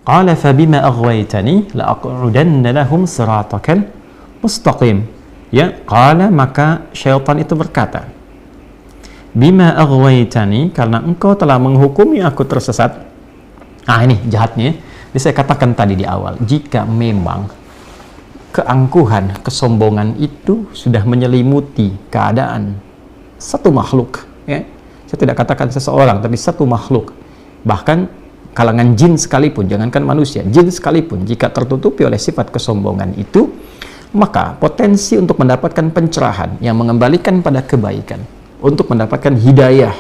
Qala fa bima aghwaytani la aq'udanna lahum siratakal mustaqim. Ya, qala, maka syaitan itu berkata, bima aghwaytani, karena engkau telah menghukumi aku tersesat. Ini jahatnya. Jadi saya katakan tadi di awal, jika memang keangkuhan, kesombongan itu sudah menyelimuti keadaan satu makhluk, ya, saya tidak katakan seseorang, tapi satu makhluk, bahkan kalangan jin sekalipun, jangankan manusia, jin sekalipun, jika tertutupi oleh sifat kesombongan itu, maka potensi untuk mendapatkan pencerahan yang mengembalikan pada kebaikan, untuk mendapatkan hidayah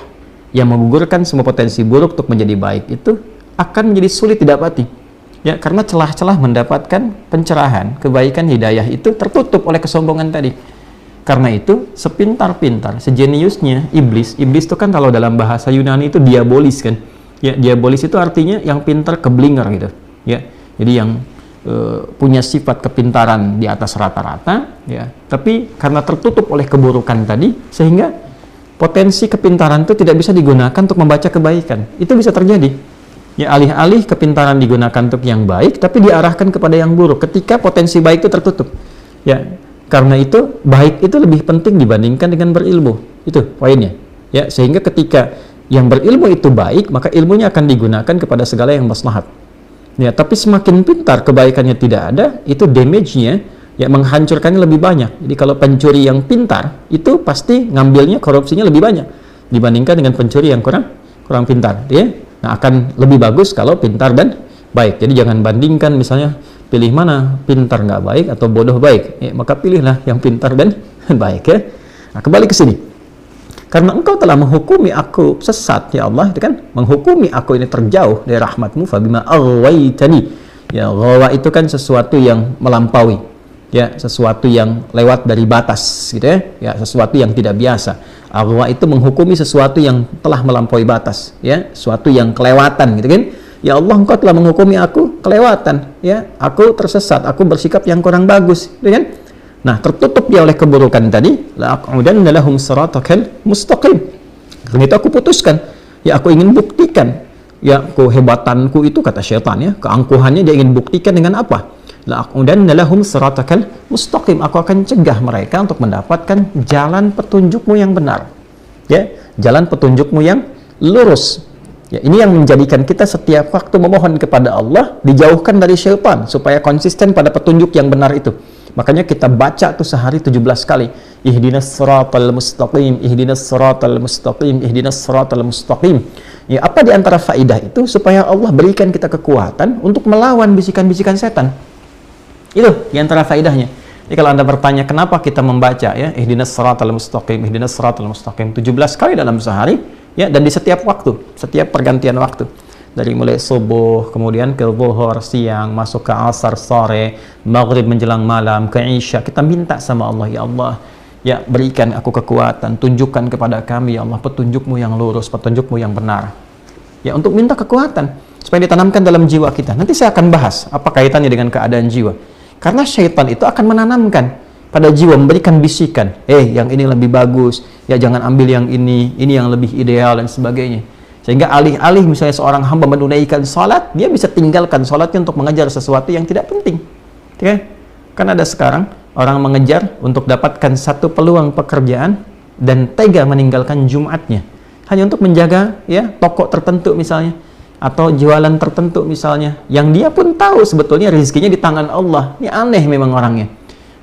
yang menggugurkan semua potensi buruk untuk menjadi baik, itu akan menjadi sulit didapati, ya, karena celah-celah mendapatkan pencerahan, kebaikan, hidayah itu tertutup oleh kesombongan tadi. Karena itu, sepintar-pintar, sejeniusnya iblis itu kan kalau dalam bahasa Yunani itu diabolis kan. Ya, diabolis itu artinya yang pintar keblinger gitu. Ya, jadi yang punya sifat kepintaran di atas rata-rata, ya. Tapi karena tertutup oleh keburukan tadi, sehingga potensi kepintaran itu tidak bisa digunakan untuk membaca kebaikan. Itu bisa terjadi. Ya, alih-alih kepintaran digunakan untuk yang baik, tapi diarahkan kepada yang buruk ketika potensi baik itu tertutup. Ya, karena itu baik itu lebih penting dibandingkan dengan berilmu. Itu poinnya. Ya, sehingga ketika yang berilmu itu baik, maka ilmunya akan digunakan kepada segala yang maslahat. Ya, tapi semakin pintar kebaikannya tidak ada, itu damage-nya, ya, menghancurkannya lebih banyak. Jadi kalau pencuri yang pintar itu pasti ngambilnya, korupsinya lebih banyak dibandingkan dengan pencuri yang kurang pintar, ya. Nah, akan lebih bagus kalau pintar dan baik. Jadi jangan bandingkan misalnya pilih mana, pintar nggak baik atau bodoh baik, ya, maka pilihlah yang pintar dan baik, ya. Nah, kembali ke sini. Karena engkau telah menghukumi aku sesat, ya Allah, itu kan, menghukumi aku ini terjauh dari rahmatmu, fabima aghwaytani. Ya, ghawa itu kan sesuatu yang melampaui, ya, sesuatu yang lewat dari batas, gitu, ya. Ya, sesuatu yang tidak biasa. Aghwa itu menghukumi sesuatu yang telah melampaui batas, ya, sesuatu yang kelewatan, gitu kan. Ya Allah, engkau telah menghukumi aku kelewatan, ya, aku tersesat, aku bersikap yang kurang bagus, gitu kan. Nah, tertutup dia oleh keburukan tadi, la aq'udanna lahum siratakal mustaqim. Karena itu aku putuskan, ya, aku ingin buktikan, ya, kehebatanku itu, kata syaitan, ya, keangkuhannya dia ingin buktikan dengan apa? La aq'udanna lahum siratakal mustaqim, aku akan cegah mereka untuk mendapatkan jalan petunjukmu yang benar, ya, jalan petunjukmu yang lurus. Ya, ini yang menjadikan kita setiap waktu memohon kepada Allah dijauhkan dari syaitan supaya konsisten pada petunjuk yang benar itu. Makanya kita baca tuh sehari 17 kali. Ihdinas siratal mustaqim, ihdinas siratal mustaqim, ihdinas siratal mustaqim. Ya, apa di antara faidah itu? Supaya Allah berikan kita kekuatan untuk melawan bisikan-bisikan setan. Itu di antara faidahnya. Jadi kalau Anda bertanya kenapa kita membaca, ya, ihdinas siratal mustaqim, ihdinas siratal mustaqim 17 kali dalam sehari, ya, dan di setiap waktu, setiap pergantian waktu. Dari mulai subuh, kemudian ke zuhur, siang, masuk ke asar, sore, maghrib menjelang malam, ke isya. Kita minta sama Allah, ya Allah, ya, berikan aku kekuatan, tunjukkan kepada kami, ya Allah, petunjukmu yang lurus, petunjukmu yang benar. Ya, untuk minta kekuatan, supaya ditanamkan dalam jiwa kita. Nanti saya akan bahas apa kaitannya dengan keadaan jiwa. Karena syaitan itu akan menanamkan pada jiwa, memberikan bisikan, yang ini lebih bagus, ya, jangan ambil yang ini yang lebih ideal, dan sebagainya. Sehingga alih-alih misalnya seorang hamba menunaikan salat, dia bisa tinggalkan salatnya untuk mengejar sesuatu yang tidak penting. Okay? Kan ada sekarang orang mengejar untuk dapatkan satu peluang pekerjaan dan tega meninggalkan Jumatnya hanya untuk menjaga, ya, toko tertentu misalnya, atau jualan tertentu misalnya, yang dia pun tahu sebetulnya rezekinya di tangan Allah. Ini aneh memang orangnya.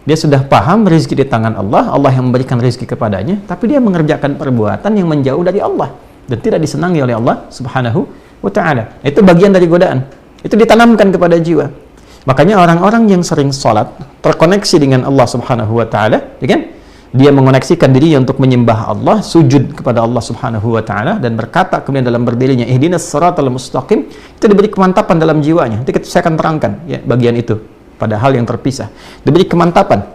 Dia sudah paham rezeki di tangan Allah, Allah yang memberikan rezeki kepadanya, tapi dia mengerjakan perbuatan yang menjauh dari Allah dan tidak disenangi oleh Allah Subhanahu wa ta'ala. Itu bagian dari godaan. Itu ditanamkan kepada jiwa. Makanya orang-orang yang sering sholat terkoneksi dengan Allah Subhanahu wa ta'ala, ya kan? Dia mengoneksikan dirinya untuk menyembah Allah, sujud kepada Allah Subhanahu wa ta'ala, dan berkata kemudian dalam berdirinya ihdinas siratal mustaqim, itu diberi kemantapan dalam jiwanya. Nanti saya akan terangkan, ya, bagian itu pada hal yang terpisah. Diberi kemantapan.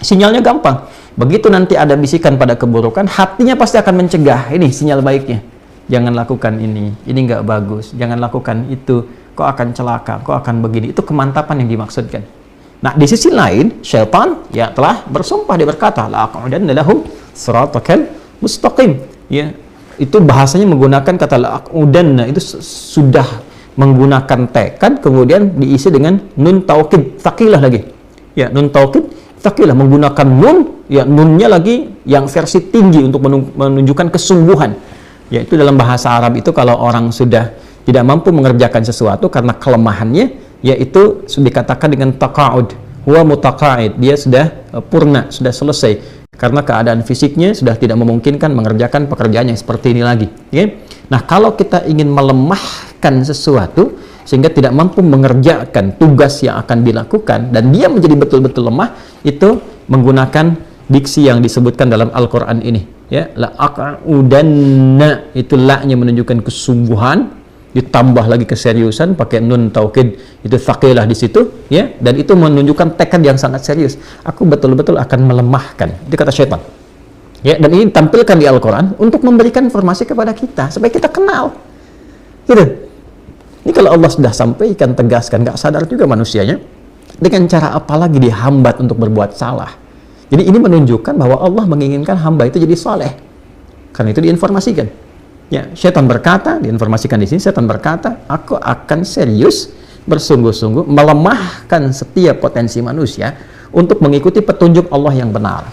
Sinyalnya gampang. Begitu nanti ada bisikan pada keburukan, hatinya pasti akan mencegah. Ini sinyal baiknya. Jangan lakukan ini nggak bagus. Jangan lakukan itu, kau akan celaka, kau akan begini. Itu kemantapan yang dimaksudkan. Nah, di sisi lain, syaitan, ya, telah bersumpah, dia berkata, la aq'udanna lahum siratakal mustaqim. Ya, itu bahasanya menggunakan kata la aq'udanna, itu sudah menggunakan tekad kemudian diisi dengan nun taukid tsaqilah lagi. Ya, nun taukid tsaqilah menggunakan nun, ya nunnya lagi yang versi tinggi untuk menunjukkan kesungguhan. Yaitu dalam bahasa Arab itu kalau orang sudah tidak mampu mengerjakan sesuatu karena kelemahannya, yaitu sudah dikatakan dengan taqa'ud. Huwa mutaqa'id, dia sudah purna, sudah selesai. Karena keadaan fisiknya sudah tidak memungkinkan mengerjakan pekerjaan yang seperti ini lagi. Okay? Nah, kalau kita ingin melemahkan sesuatu sehingga tidak mampu mengerjakan tugas yang akan dilakukan dan dia menjadi betul-betul lemah, itu menggunakan diksi yang disebutkan dalam Al-Quran ini. Ya, la aq'udanna, itu la-nya menunjukkan kesungguhan, ditambah lagi keseriusan pakai nun taukid, itu tsaqilah di situ, ya, dan itu menunjukkan tekad yang sangat serius. Aku betul-betul akan melemahkan, itu kata syaitan, ya, dan ini ditampilkan di Al-Quran untuk memberikan informasi kepada kita supaya kita kenal, gitu. Ini kalau Allah sudah sampaikan, tegaskan, nggak sadar juga manusianya dengan cara apa lagi dihambat untuk berbuat salah. Jadi ini menunjukkan bahwa Allah menginginkan hamba itu jadi saleh, karena itu diinformasikan. Ya, syaitan berkata, diinformasikan di sini, syaitan berkata, aku akan serius, bersungguh-sungguh melemahkan setiap potensi manusia untuk mengikuti petunjuk Allah yang benar.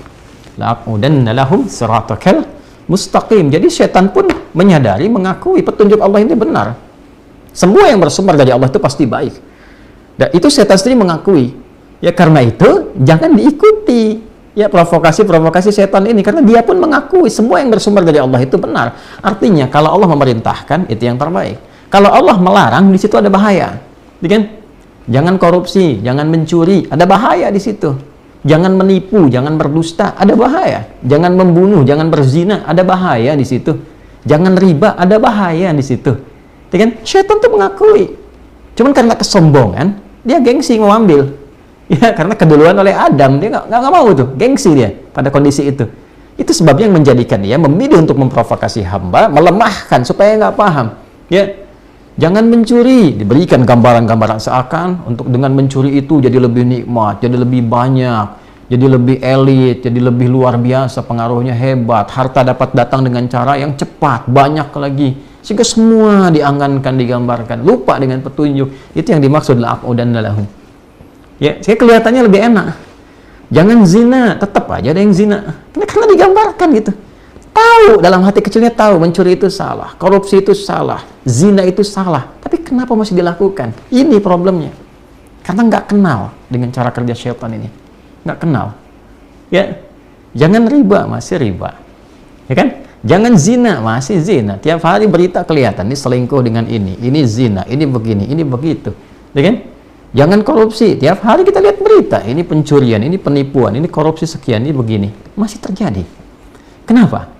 La'aqudanna lahum siratakal mustaqim. Jadi syaitan pun menyadari, mengakui petunjuk Allah ini benar. Semua yang bersumber dari Allah itu pasti baik. Dan itu syaitan sendiri mengakui. Ya, karena itu jangan diikuti. Ya, provokasi-provokasi setan ini, karena dia pun mengakui semua yang bersumber dari Allah itu benar. Artinya kalau Allah memerintahkan itu yang terbaik. Kalau Allah melarang, di situ ada bahaya. Kan? Jangan korupsi, jangan mencuri, ada bahaya di situ. Jangan menipu, jangan berdusta, ada bahaya. Jangan membunuh, jangan berzina, ada bahaya di situ. Jangan riba, ada bahaya di situ. Kan? Setan tuh mengakui. Cuman karena kesombongan, dia gengsi mau ambil. Ya, karena keduluan oleh Adam, dia nggak mau tuh, gengsi dia pada kondisi itu. Itu sebabnya yang menjadikan dia memilih untuk memprovokasi hamba, melemahkan supaya nggak paham. Ya, jangan mencuri, diberikan gambaran-gambaran seakan untuk dengan mencuri itu jadi lebih nikmat, jadi lebih banyak, jadi lebih elit, jadi lebih luar biasa, pengaruhnya hebat, harta dapat datang dengan cara yang cepat, banyak lagi, sehingga semua diangankan, digambarkan, lupa dengan petunjuk. Itu yang dimaksud la'aqudanna lahum. Ya, saya kelihatannya lebih enak. Jangan zina, tetap aja ada yang zina. Karena digambarkan gitu. Tahu, dalam hati kecilnya tahu mencuri itu salah, korupsi itu salah, zina itu salah. Tapi kenapa masih dilakukan? Ini problemnya. Karena nggak kenal dengan cara kerja syaitan ini. Nggak kenal. Ya, jangan riba, masih riba. Ya kan? Jangan zina, masih zina. Tiap hari berita kelihatan, ini selingkuh dengan ini zina, ini begini, ini begitu. Ya kan? Jangan korupsi, tiap hari kita lihat berita, ini pencurian, ini penipuan, ini korupsi sekian, ini begini. Masih terjadi. Kenapa?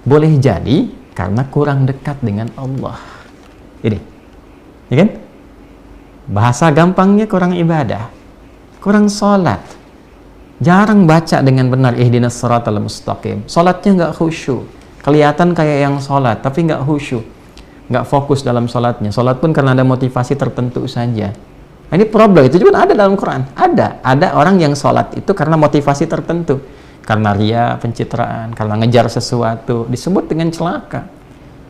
Boleh jadi karena kurang dekat dengan Allah. Ini. Ya kan? Bahasa gampangnya kurang ibadah, kurang sholat. Jarang baca dengan benar ihdinas siratal mustaqim. Sholatnya nggak khusyuk. Kelihatan kayak yang sholat, tapi nggak khusyuk. Nggak fokus dalam sholatnya. Sholat pun karena ada motivasi tertentu saja. Nah, ini problem, itu juga ada dalam Quran. Ada orang yang sholat itu karena motivasi tertentu, karena ria, pencitraan, karena ngejar sesuatu, disebut dengan celaka.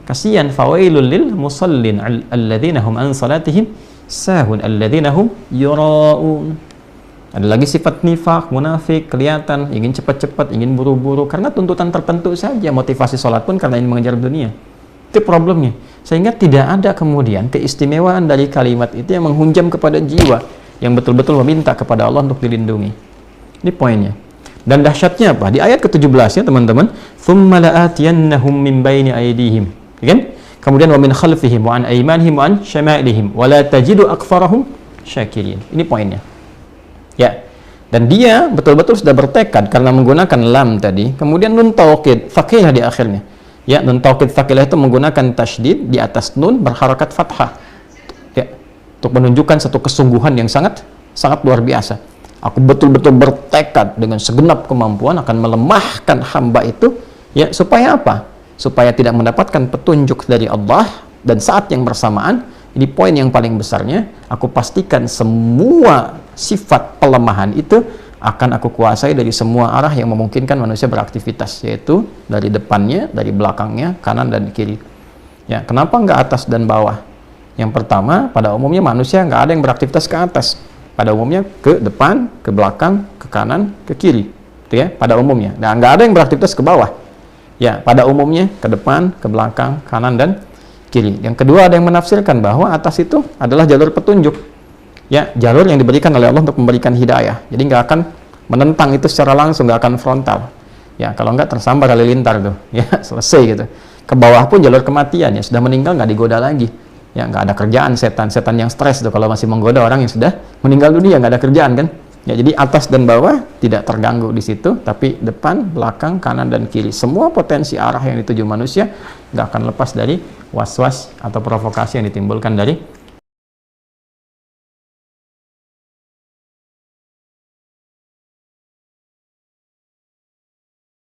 Kasihan, fawailul lil musallin alladzina hum an salatihim sahun alladzina hum yura'un. Ada lagi sifat nifaq, munafik, kelihatan, ingin cepat-cepat, ingin buru-buru, karena tuntutan tertentu saja. Motivasi sholat pun karena ingin mengejar dunia. Itu problemnya. Sehingga tidak ada kemudian keistimewaan dari kalimat itu yang menghunjam kepada jiwa, yang betul-betul meminta kepada Allah untuk dilindungi. Ini poinnya. Dan dahsyatnya apa? Di ayat ke-17 ya teman-teman, thumma la'atiyannahum min baini aydihim. Kan? Kemudian wa min khalfihim wa an aymanihim wa an syama'ilihim wa la tajidu aktsarahum syakirin. Ini poinnya. Ya. Dan dia betul-betul sudah bertekad karena menggunakan lam tadi, kemudian nun taukid, tsaqilah di akhirnya. Ya, nun taukid tsaqilah itu menggunakan tasydid di atas nun berharakat fathah. Ya, untuk menunjukkan satu kesungguhan yang sangat luar biasa. Aku betul-betul bertekad dengan segenap kemampuan akan melemahkan hamba itu, ya, supaya apa? Supaya tidak mendapatkan petunjuk dari Allah, dan saat yang bersamaan, ini poin yang paling besarnya, aku pastikan semua sifat pelemahan itu akan aku kuasai dari semua arah yang memungkinkan manusia beraktivitas, yaitu dari depannya, dari belakangnya, kanan dan kiri. Ya, kenapa nggak atas dan bawah? Yang pertama, pada umumnya manusia nggak ada yang beraktivitas ke atas. Pada umumnya ke depan, ke belakang, ke kanan, ke kiri. Itu ya, pada umumnya. Dan nggak ada yang beraktivitas ke bawah. Ya, pada umumnya ke depan, ke belakang, kanan, dan kiri. Yang kedua, ada yang menafsirkan bahwa atas itu adalah jalur petunjuk. Ya, jalur yang diberikan oleh Allah untuk memberikan hidayah. Jadi nggak akan menentang itu secara langsung, nggak akan frontal. Ya, kalau nggak tersambar halilintar tuh. Ya, selesai gitu. Ke bawah pun jalur kematian, ya sudah meninggal nggak digoda lagi. Ya, nggak ada kerjaan setan yang stres tuh kalau masih menggoda orang yang sudah meninggal dunia, nggak ada kerjaan kan. Ya, jadi atas dan bawah tidak terganggu di situ, tapi depan, belakang, kanan, dan kiri, semua potensi arah yang dituju manusia nggak akan lepas dari was-was atau provokasi yang ditimbulkan dari